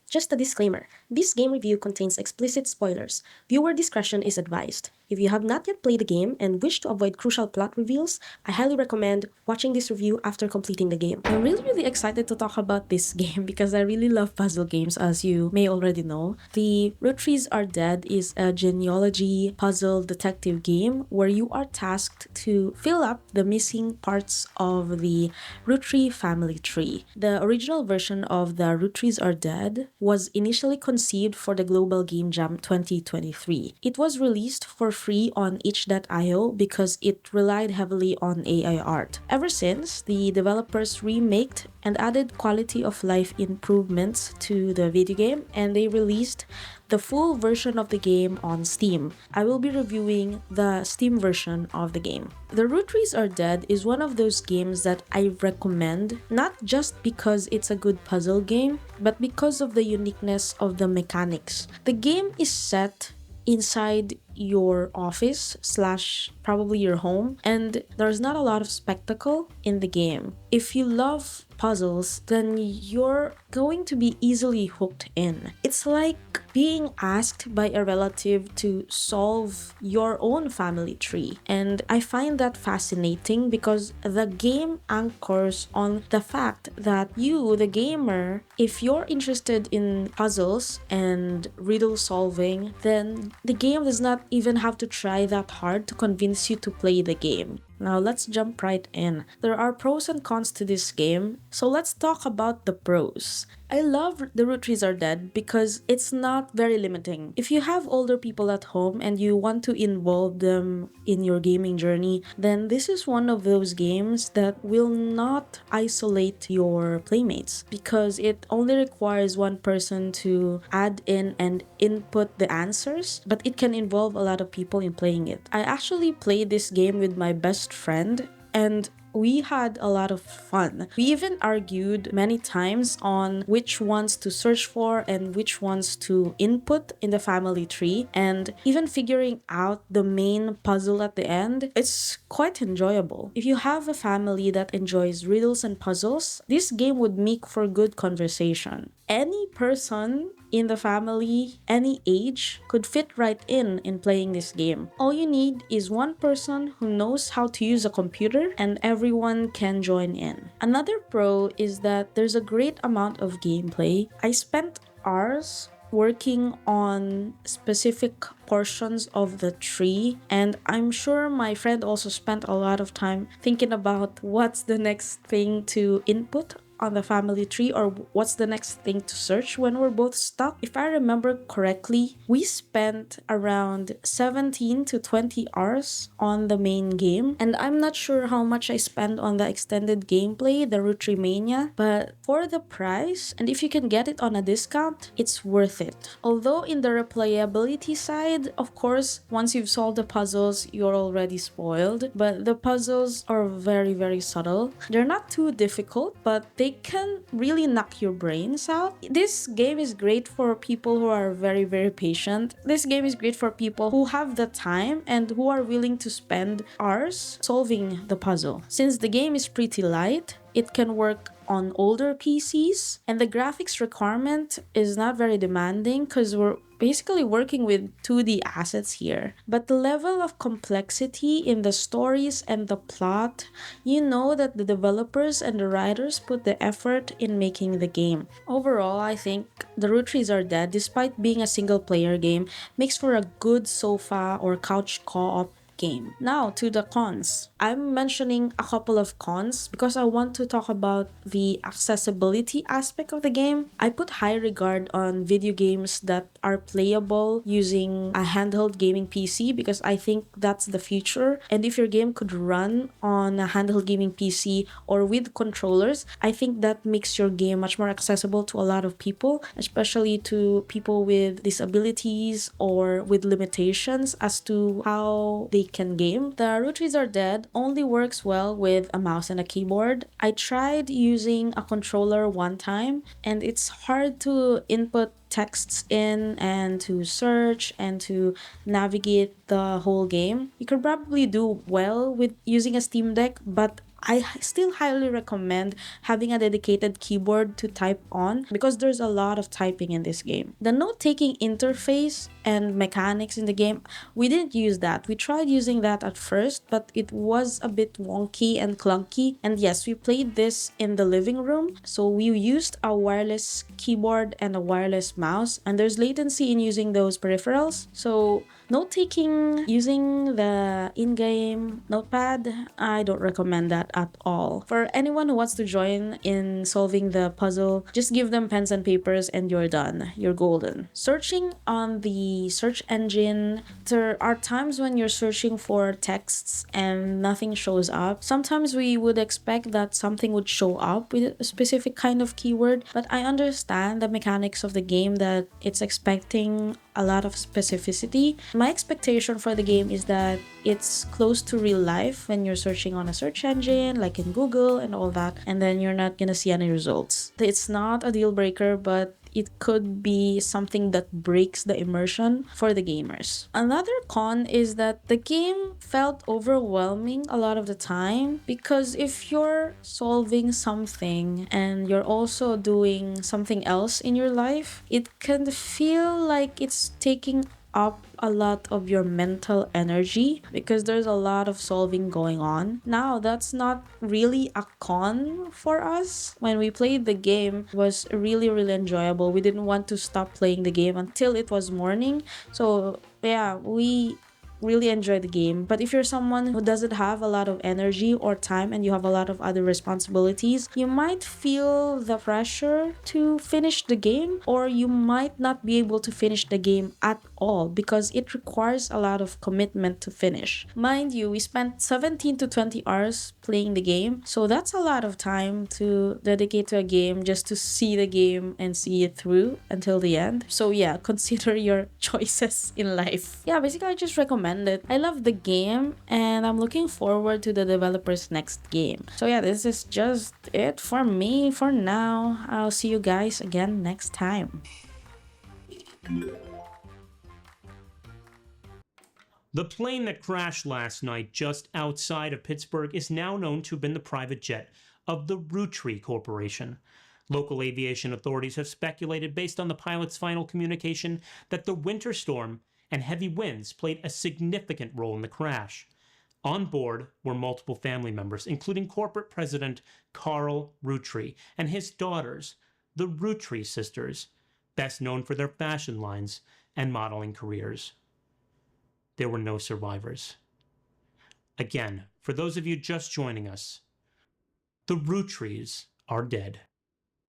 Just a disclaimer, this game review contains explicit spoilers. Viewer discretion is advised. If you have not yet played the game and wish to avoid crucial plot reveals, I highly recommend watching this review after completing the game. I'm really excited to talk about this game because I really love puzzle games, as you may already know. The Roottrees Are Dead is a genealogy puzzle detective game where you are tasked to fill up the missing parts of the Rootree family tree. The original version of the Roottrees Are Dead was initially conceived for the Global Game Jam 2023. It was released for free on itch.io because it relied heavily on AI art. Ever since, the developers remaked and added quality of life improvements to the video game, and they released the full version of the game on Steam. I will be reviewing the Steam version of the game. The Roottrees Are Dead is one of those games that I recommend, not just because it's a good puzzle game, but because of the uniqueness of the mechanics. The game is set inside your office slash probably your home, and there's not a lot of spectacle in the game. If you love puzzles, then you're going to be easily hooked in. It's like being asked by a relative to solve your own family tree, and I find that fascinating because the game anchors on the fact that you, the gamer, if you're interested in puzzles and riddle solving, then the game does not even have to try that hard to convince you to play the game. Now let's jump right in. There are pros and cons to this game, so let's talk about the pros. I love The Roottrees Are Dead because it's not very limiting. If you have older people at home and you want to involve them in your gaming journey, then this is one of those games that will not isolate your playmates because it only requires one person to add in and input the answers, but it can involve a lot of people in playing it. I actually played this game with my best friend, and we had a lot of fun. We even argued many times on which ones to search for and which ones to input in the family tree, and even figuring out the main puzzle at the end. It's quite enjoyable. If you have a family that enjoys riddles and puzzles, this game would make for good conversation. Any person in the family, any age, could fit right in playing this game. All you need is one person who knows how to use a computer, and everyone can join in. Another pro is that there's a great amount of gameplay. I spent hours working on specific portions of the tree, and I'm sure my friend also spent a lot of time thinking about what's the next thing to input on the family tree, or what's the next thing to search when we're both stuck. If I remember correctly, we spent around 17 to 20 hours on the main game, and I'm not sure how much I spent on the extended gameplay, the Rootry Mania, but for the price, and if you can get it on a discount, it's worth it. Although in the replayability side, of course, once you've solved the puzzles, you're already spoiled, but the puzzles are very subtle. They're not too difficult, but they can really knock your brains out. This game is great for people who are very patient. This game is great for people who have the time and who are willing to spend hours solving the puzzle. Since the game is pretty light, it can work on older PCs, and the graphics requirement is not very demanding because we're basically working with 2D assets here. But the level of complexity in the stories and the plot, you know that the developers and the writers put the effort in making the game. Overall, I think The Roottrees Are Dead, despite being a single player game, makes for a good sofa or couch co-op game. Now to the cons. I'm mentioning a couple of cons because I want to talk about the accessibility aspect of the game. I put high regard on video games that are playable using a handheld gaming PC because I think that's the future. And if your game could run on a handheld gaming PC or with controllers, I think that makes your game much more accessible to a lot of people, especially to people with disabilities or with limitations as to how they can game. The Roottrees Are Dead only works well with a mouse and a keyboard. I tried using a controller one time, and it's hard to input texts in and to search and to navigate the whole game. You could probably do well with using a Steam Deck, but still highly recommend having a dedicated keyboard to type on because there's a lot of typing in this game. The note-taking interface and mechanics in the game, we didn't use that. We tried using that at first, but it was a bit wonky and clunky. And yes, we played this in the living room. So we used a wireless keyboard and a wireless mouse, and there's latency in using those peripherals. So note taking using the in-game notepad, I don't recommend that at all. For anyone who wants to join in solving the puzzle, just give them pens and papers and you're done. You're golden. Searching on the search engine, there are times when you're searching for texts and nothing shows up. Sometimes we would expect that something would show up with a specific kind of keyword, but I understand the mechanics of the game that it's expecting a lot of specificity. My expectation for the game is that it's close to real life when you're searching on a search engine like in Google and all that, and then you're not gonna see any results. It's not a deal breaker, but it could be something that breaks the immersion for the gamers. Another con is that the game felt overwhelming a lot of the time because if you're solving something and you're also doing something else in your life, it can feel like it's taking up a lot of your mental energy because there's a lot of solving going on. Now, that's not really a con for us. When we played the game, it was really enjoyable. We didn't want to stop playing the game until it was morning. So, yeah, we really enjoy the game. But if you're someone who doesn't have a lot of energy or time and you have a lot of other responsibilities, you might feel the pressure to finish the game, or you might not be able to finish the game at all because it requires a lot of commitment to finish. Mind you, we spent 17 to 20 hours playing the game, so that's a lot of time to dedicate to a game just to see the game and see it through until the end. So yeah, consider your choices in life. Yeah, basically I just recommend it. I love the game and I'm looking forward to the developer's next game. So yeah, this is just it for me for now. I'll see you guys again next time. The plane that crashed last night just outside of Pittsburgh is now known to have been the private jet of the Roottrees Corporation. Local aviation authorities have speculated, based on the pilot's final communication, that the winter storm and heavy winds played a significant role in the crash. On board were multiple family members, including corporate president Carl Roottrees and his daughters, the Roottrees sisters, best known for their fashion lines and modeling careers. There were no survivors. Again, for those of you just joining us, the Roottrees are dead.